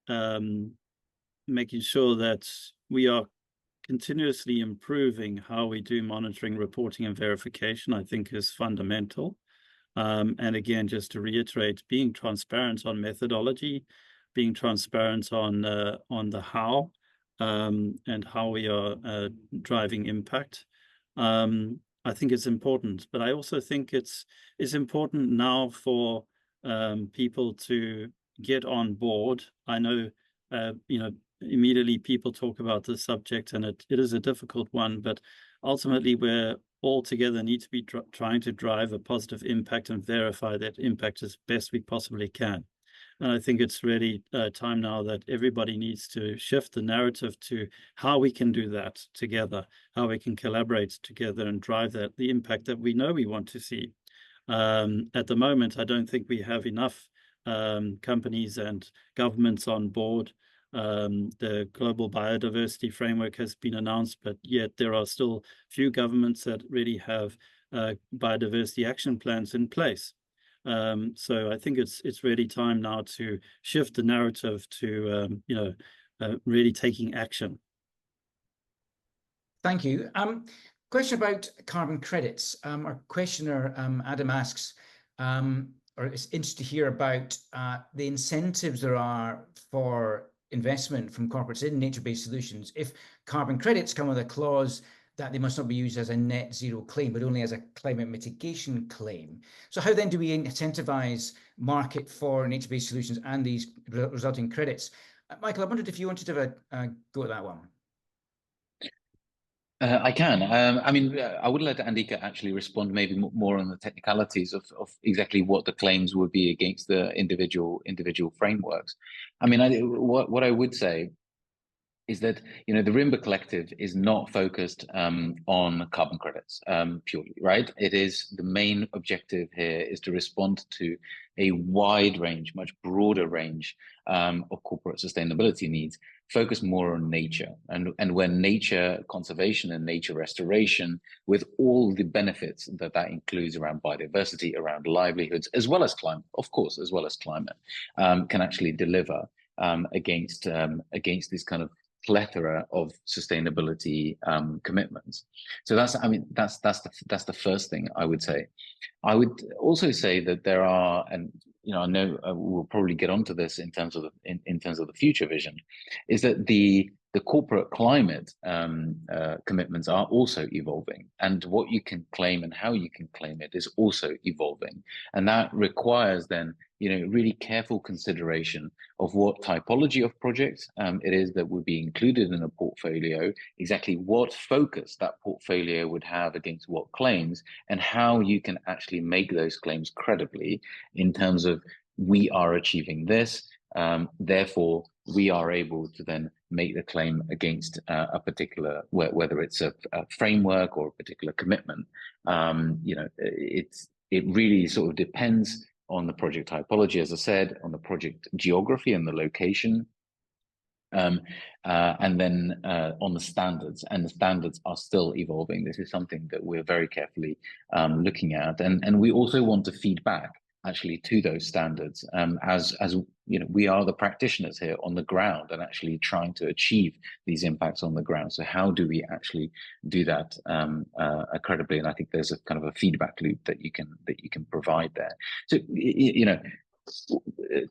making sure that we are continuously improving how we do monitoring, reporting, and verification, I think, is fundamental. And again, just to reiterate, being transparent on methodology, being transparent on the how, and how we are driving impact, I think it's important. But I also think it's important now for people to get on board. I know, immediately people talk about this subject, and it is a difficult one, but ultimately we're all together need to be trying to drive a positive impact and verify that impact as best we possibly can. And I think it's really time now that everybody needs to shift the narrative to how we can do that together, how we can collaborate together and drive the impact that we know we want to see. At the moment, I don't think we have enough companies and governments on board. The global biodiversity framework has been announced, but yet there are still few governments that really have biodiversity action plans in place. So I think it's really time now to shift the narrative to really taking action. Thank you. Question about carbon credits. Our questioner Adam asks, or is interested to hear about the incentives there are for investment from corporates in nature-based solutions if carbon credits come with a clause that they must not be used as a net zero claim, but only as a climate mitigation claim. So how then do we incentivize market for nature-based solutions and these resulting credits? Michael, I wondered if you wanted to have a go at that one. I can. I would let Andika actually respond maybe more on the technicalities of exactly what the claims would be against the individual frameworks. What I would say is that the Rimba Collective is not focused on carbon credits purely, right? It is the main objective here is to respond to a wide range, much broader range of corporate sustainability needs, focus more on nature and when nature conservation and nature restoration, with all the benefits that includes around biodiversity, around livelihoods, as well as climate, of course, as well as climate, can actually deliver against this kind of plethora of sustainability commitments. So that's the first thing I would say. I would also say that there are, and I know we'll probably get onto this in terms of in terms of the future vision, is that the corporate climate commitments are also evolving, and what you can claim and how you can claim it is also evolving, and that requires then really careful consideration of what typology of projects it is that would be included in a portfolio, exactly what focus that portfolio would have against what claims, and how you can actually make those claims credibly in terms of we are achieving this, therefore we are able to then make the claim against a particular, whether it's a framework or a particular commitment. It really sort of depends on the project typology, as I said, on the project geography and the location, and then on the standards, and the standards are still evolving. This is something that we're very carefully looking at, and we also want to feed back actually to those standards, as we are the practitioners here on the ground and actually trying to achieve these impacts on the ground. So how do we actually do that credibly? And I think there's a kind of a feedback loop that you can provide there. So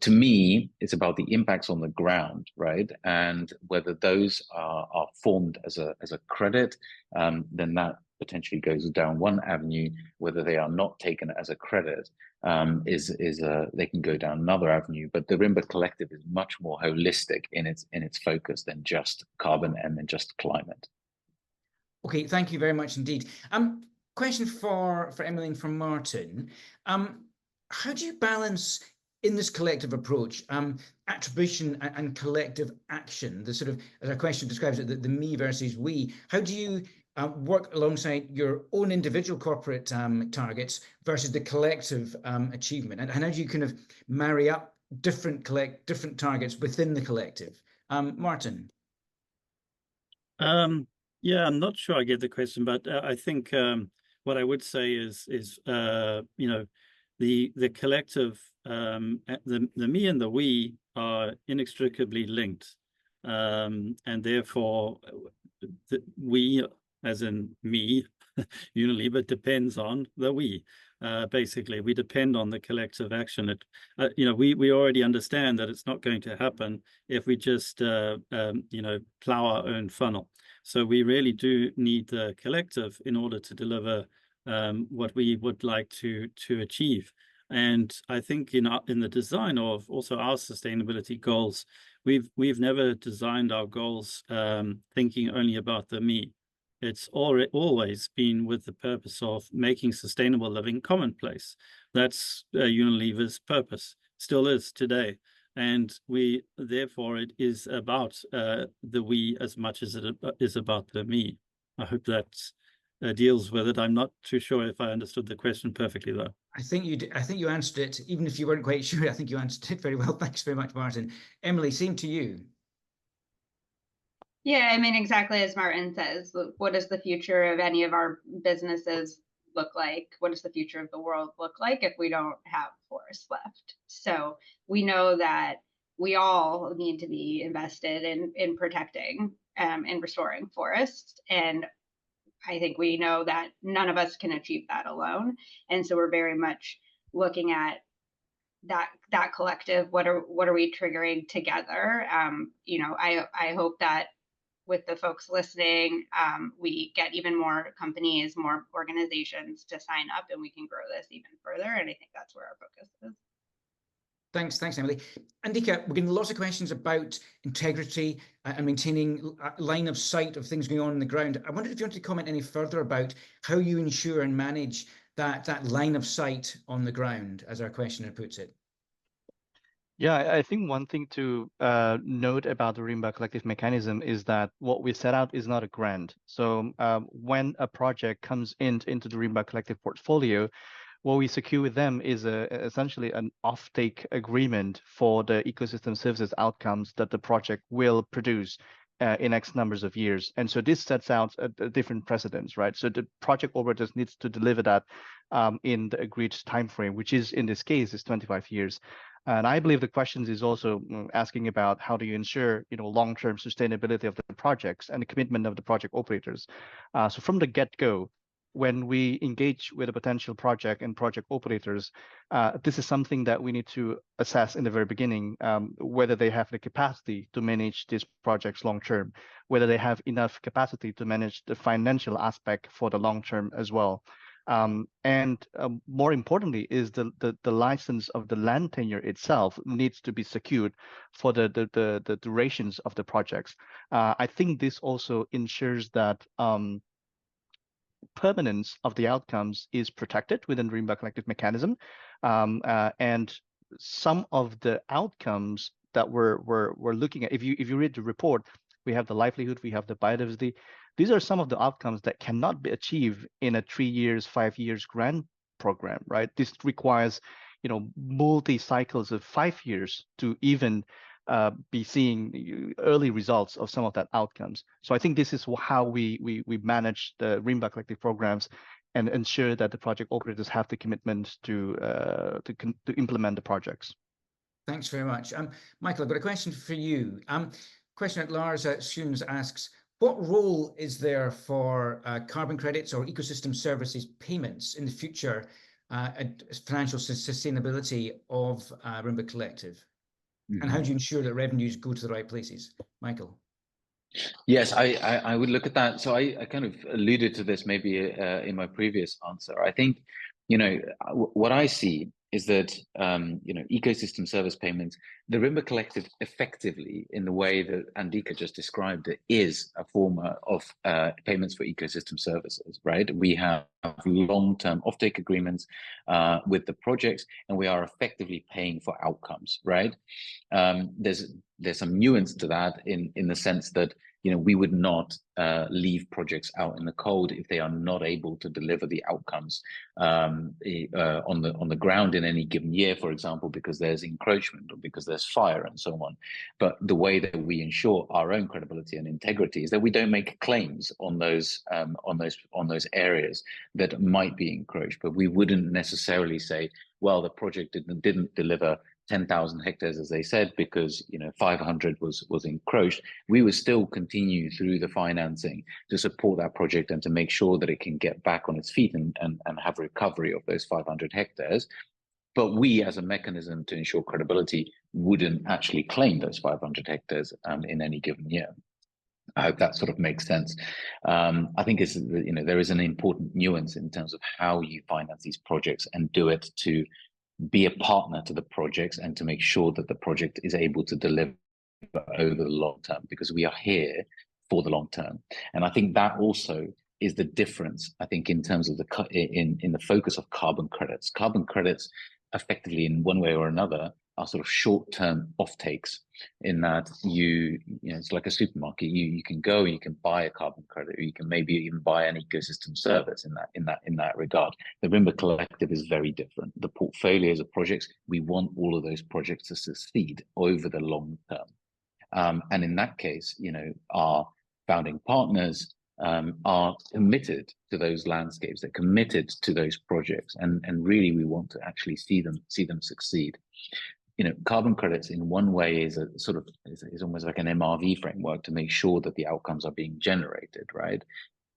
to me, it's about the impacts on the ground, right? And whether those are formed as a credit, then that potentially goes down one avenue. Whether they are not taken as a credit, they can go down another avenue. But the Rimba Collective is much more holistic in its focus than just carbon and then just climate. Okay, thank you very much indeed. Question for Emily and for Martin. How do you balance in this collective approach, attribution and collective action, the sort of, as our question describes it, the me versus we? How do you work alongside your own individual corporate targets versus the collective achievement? And how do you kind of marry up different targets within the collective? Martin? Yeah, I'm not sure I get the question, but I think what I would say is the collective, the me and the we are inextricably linked, and therefore we, as in me, Unilever, depends on the we. Basically, we depend on the collective action. We already understand that it's not going to happen if we just plow our own funnel. So we really do need the collective in order to deliver what we would like to achieve. And I think in the design of also our sustainability goals, we've never designed our goals thinking only about the me. It's always been with the purpose of making sustainable living commonplace. That's Unilever's purpose, still is today. And therefore it is about the we as much as it is about the me. I hope that deals with it. I'm not too sure if I understood the question perfectly, though. I think you answered it, even if you weren't quite sure. I think you answered it very well. Thanks very much, Martin. Emily, same to you. Yeah, I mean, exactly as Martin says, what does the future of any of our businesses look like? What does the future of the world look like if we don't have forests left? So we know that we all need to be invested in protecting and restoring forests. And I think we know that none of us can achieve that alone. And so we're very much looking at that collective. What are we triggering together? I hope that with the folks listening, we get even more companies, more organizations to sign up, and we can grow this even further. And I think that's where our focus is. Thanks, Emily. Andika, we're getting lots of questions about integrity and maintaining a line of sight of things going on the ground. I wondered if you wanted to comment any further about how you ensure and manage that line of sight on the ground, as our questioner puts it. Yeah, I think one thing to note about the Rimba collective mechanism is that what we set out is not a grant. So when a project comes into the Rimba collective portfolio, what we secure with them is essentially an offtake agreement for the ecosystem services outcomes that the project will produce in X numbers of years. And so this sets out a different precedence, right? So the project operator needs to deliver that in the agreed time frame, which is in this case is 25 years. And I believe the questions is also asking about how do you ensure long-term sustainability of the projects and the commitment of the project operators. So from the get-go, when we engage with a potential project and project operators, this is something that we need to assess in the very beginning, whether they have the capacity to manage these projects long term, whether they have enough capacity to manage the financial aspect for the long term as well. More importantly is the license of the land tenure itself needs to be secured for the durations of the projects. I think this also ensures that permanence of the outcomes is protected within Rimba collective mechanism, and some of the outcomes that we're looking at, if you read the report, we have the livelihood, we have the biodiversity. These are some of the outcomes that cannot be achieved in a 3 years, 5 years grant program, right? This requires, multi cycles of 5 years to even be seeing early results of some of that outcomes. So I think this is how we manage the Rimba collective programs and ensure that the project operators have the commitment to implement the projects. Thanks very much. Michael, I've got a question for you. Question at Lars Schoens asks, what role is there for carbon credits or ecosystem services payments in the future financial sustainability of Rimba Collective? Mm-hmm. And how do you ensure that revenues go to the right places? Michael? Yes, I would look at that. So I kind of alluded to this maybe in my previous answer. I think, what I see is that, ecosystem service payments, the Rimba Collective effectively, in the way that Andika just described it, is a form of payments for ecosystem services, right? We have long-term offtake agreements with the projects, and we are effectively paying for outcomes, right? There's some nuance to that in the sense that, we would not leave projects out in the cold if they are not able to deliver the outcomes on the ground in any given year, for example, because there's encroachment or because there's fire and so on. But the way that we ensure our own credibility and integrity is that we don't make claims on those areas that might be encroached. But we wouldn't necessarily say, well, the project didn't deliver 10,000 hectares, as they said, because 500 was encroached. We would still continue through the financing to support that project and to make sure that it can get back on its feet and have recovery of those 500 hectares. But we, as a mechanism to ensure credibility, wouldn't actually claim those 500 hectares in any given year. I hope that sort of makes sense. I think there is an important nuance in terms of how you finance these projects and do it to be a partner to the projects and to make sure that the project is able to deliver over the long term, because we are here for the long term. And I think that also is the difference, I think, in terms of in the focus of carbon credits. Carbon credits effectively, in one way or another, are sort of short-term offtakes, in that it's like a supermarket. You can go, you can buy a carbon credit, or you can maybe even buy an ecosystem service in that regard. The Rimba Collective is very different. The portfolios of projects, we want all of those projects to succeed over the long term. And in that case, our founding partners are committed to those landscapes. They're committed to those projects, and really we want to actually see them succeed. Carbon credits in one way is almost like an MRV framework to make sure that the outcomes are being generated, right?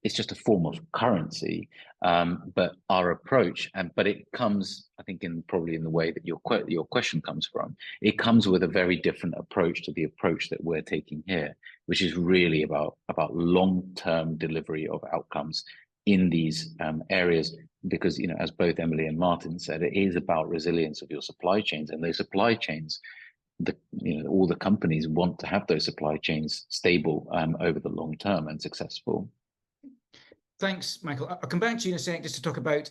It's just a form of currency, but our approach, but it comes, I think, probably in the way that your question comes from. It comes with a very different approach to the approach that we're taking here, which is really about long-term delivery of outcomes in these areas, because as both Emily and Martin said, it is about resilience of your supply chains, and those supply chains, all the companies want to have those supply chains stable over the long term and successful. Thanks, Michael. I'll come back to you in a sec just to talk about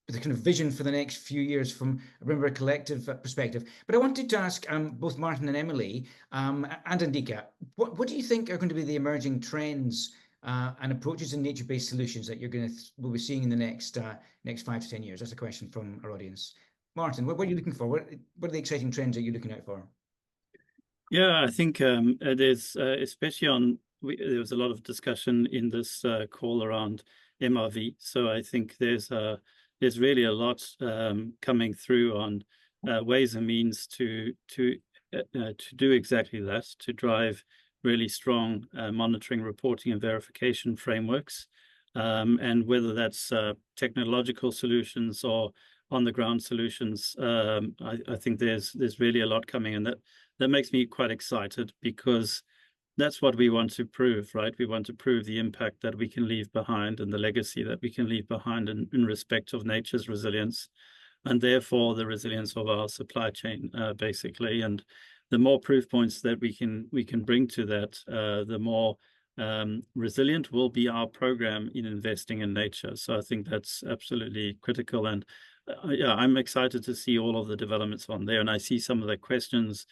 the kind of vision for the next few years from a Rimba Collective perspective. But I wanted to ask both Martin and Emily and Andika, what do you think are going to be the emerging trends and approaches in nature-based solutions that we'll be seeing in the next 5 to 10 years? That's a question from our audience. Martin, what are you looking for? What are the exciting trends that you're looking out for? Yeah, I think there's especially there was a lot of discussion in this call around MRV. So I think there's really a lot coming through on ways and means to do exactly that, to drive really strong monitoring, reporting, and verification frameworks. and whether that's technological solutions or on-the-ground solutions, I think there's really a lot coming, and that makes me quite excited, because that's what we want to prove, right? We want to prove the impact that we can leave behind and the legacy that we can leave behind in respect of nature's resilience, and therefore the resilience of our supply chain, basically. And the more proof points that we can bring to that, the more resilient will be our program in investing in nature. So I think that's absolutely critical. And yeah, I'm excited to see all of the developments on there. And I see some of the questions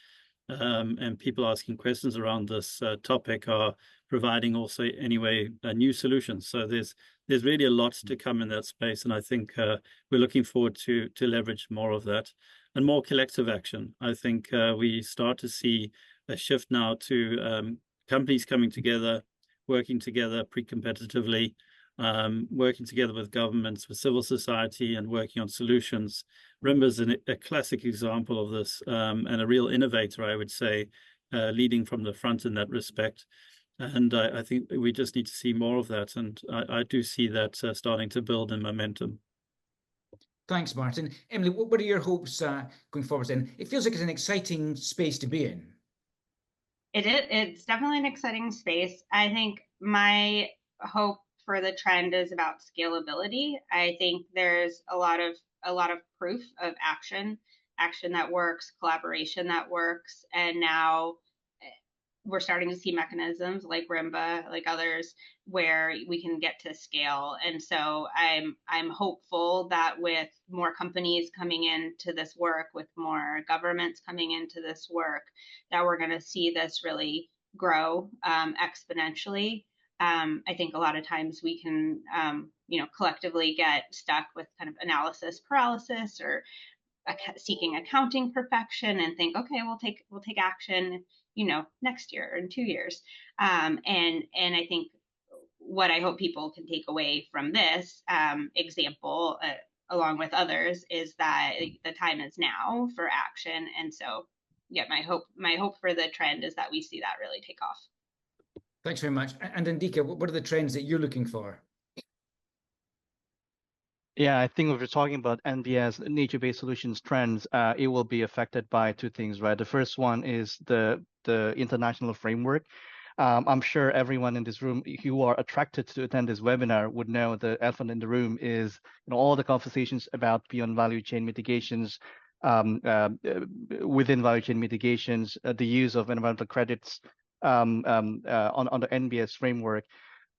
and people asking questions around this topic are providing also anyway new solutions. So there's really a lot to come in that space, and I think we're looking forward to leverage more of that and more collective action. I think we start to see a shift now to companies coming together, working together pre-competitively, working together with governments, with civil society, and working on solutions. Rimba is a classic example of this, and a real innovator, I would say, leading from the front in that respect. And I think we just need to see more of that. And I do see that starting to build in momentum. Thanks, Martin. Emily, what are your hopes going forward then? It feels like it's an exciting space to be in. It's definitely an exciting space. I think my hope for the trend is about scalability. I think there's a lot of proof of action that works, collaboration that works, and now we're starting to see mechanisms like Rimba, like others, where we can get to scale. And so I'm hopeful that with more companies coming into this work, with more governments coming into this work, that we're going to see this really grow exponentially. I think a lot of times we can, collectively get stuck with kind of analysis paralysis or seeking accounting perfection and think, okay, we'll take action, next year or in 2 years. And I think what I hope people can take away from this example, along with others, is that the time is now for action. And so, yeah, my hope for the trend is that we see that really take off. Thanks very much. And Andika, what are the trends that you're looking for? Yeah, I think if we're talking about NBS, nature-based solutions trends, it will be affected by two things, right? The first one is the international framework. I'm sure everyone in this room who are attracted to attend this webinar would know the elephant in the room is all the conversations about beyond value chain mitigations, within value chain mitigations, the use of environmental credits on the NBS framework.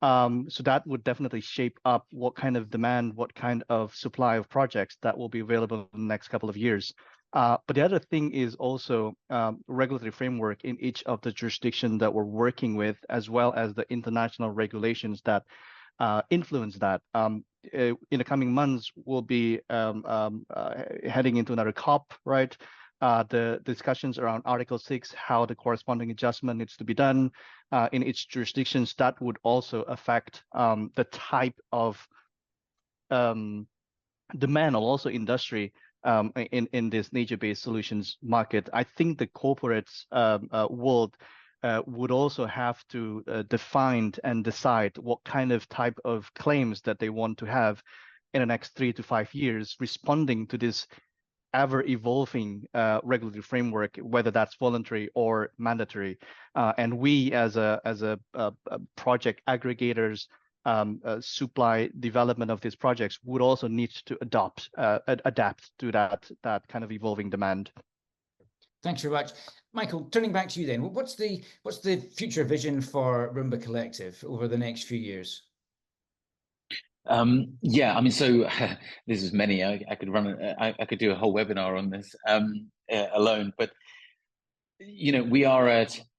So that would definitely shape up what kind of demand, what kind of supply of projects that will be available in the next couple of years. But the other thing is also regulatory framework in each of the jurisdictions that we're working with, as well as the international regulations that influence that. In the coming months, we'll be heading into another COP, right? The discussions around Article 6, how the corresponding adjustment needs to be done in each jurisdictions, that would also affect the type of demand or also industry in this nature-based solutions market. I think the corporates world would also have to define and decide what kind of type of claims that they want to have in the next 3 to 5 years, responding to this ever-evolving regulatory framework, whether that's voluntary or mandatory. And we, as a project aggregators, supply development of these projects, would also need to adapt to that kind of evolving demand. Thanks very much, Michael. Turning back to you then, what's the future vision for Rimba Collective over the next few years? Yeah, I mean, so this is many. I could run. I could do a whole webinar on this alone. But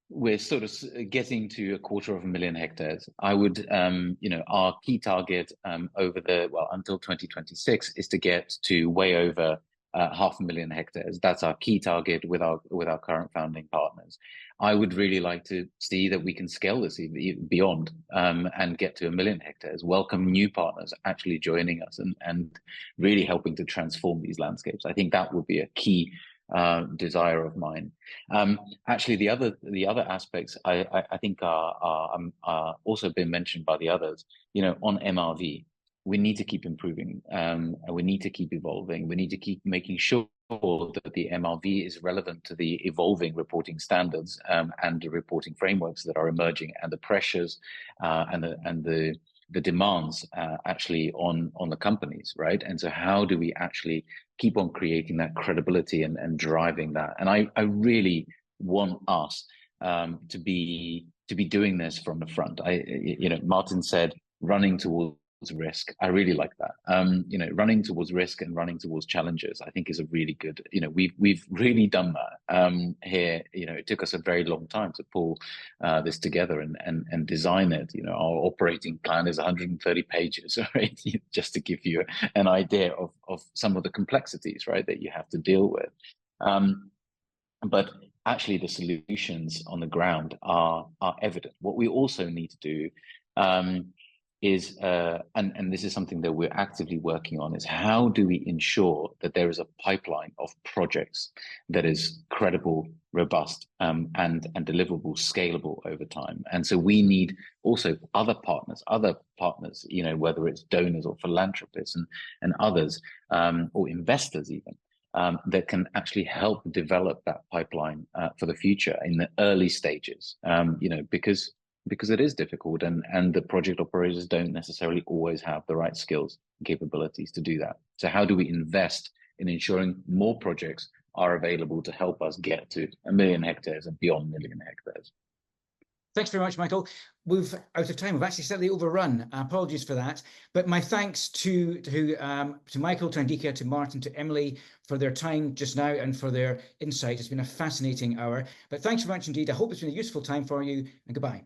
we're sort of getting to 250,000 hectares. I would, our key target until 2026 is to get to way over 500,000 hectares. That's our key target with our current founding partners. I would really like to see that we can scale this beyond and get to 1 million hectares, welcome new partners actually joining us and really helping to transform these landscapes. I think that would be a key desire of mine. Actually, the other aspects I think are also been mentioned by the others. You know, on MRV, we need to keep improving, and we need to keep evolving. We need to keep making sure that the MRV is relevant to the evolving reporting standards and the reporting frameworks that are emerging, and the pressures and the demands actually on the companies, right? And so how do we actually keep on creating that credibility and driving that? And I really want us to be doing this from the front. You know, Martin said running towards risk. I really like that. You know, running towards risk and running towards challenges, I think is a really good, you know, we've really done that here. You know, it took us a very long time to pull this together and design it. You know, our operating plan is 130 pages, right? Just to give you an idea of some of the complexities, right, that you have to deal with. But actually the solutions on the ground are evident. What we also need to do is, and this is something that we're actively working on, is how do we ensure that there is a pipeline of projects that is credible, robust, and deliverable, scalable over time. And so we need also other partners, you know, whether it's donors or philanthropists and others, or investors even, that can actually help develop that pipeline for the future in the early stages, you know, because it is difficult, and the project operators don't necessarily always have the right skills and capabilities to do that. So how do we invest in ensuring more projects are available to help us get to 1 million hectares and beyond 1 million hectares? Thanks very much, Michael. We've out of time. We've actually slightly overrun. Apologies for that. But my thanks to Michael, to Andika, to Martin, to Emily for their time just now and for their insight. It's been a fascinating hour. But thanks very much indeed. I hope it's been a useful time for you, and goodbye.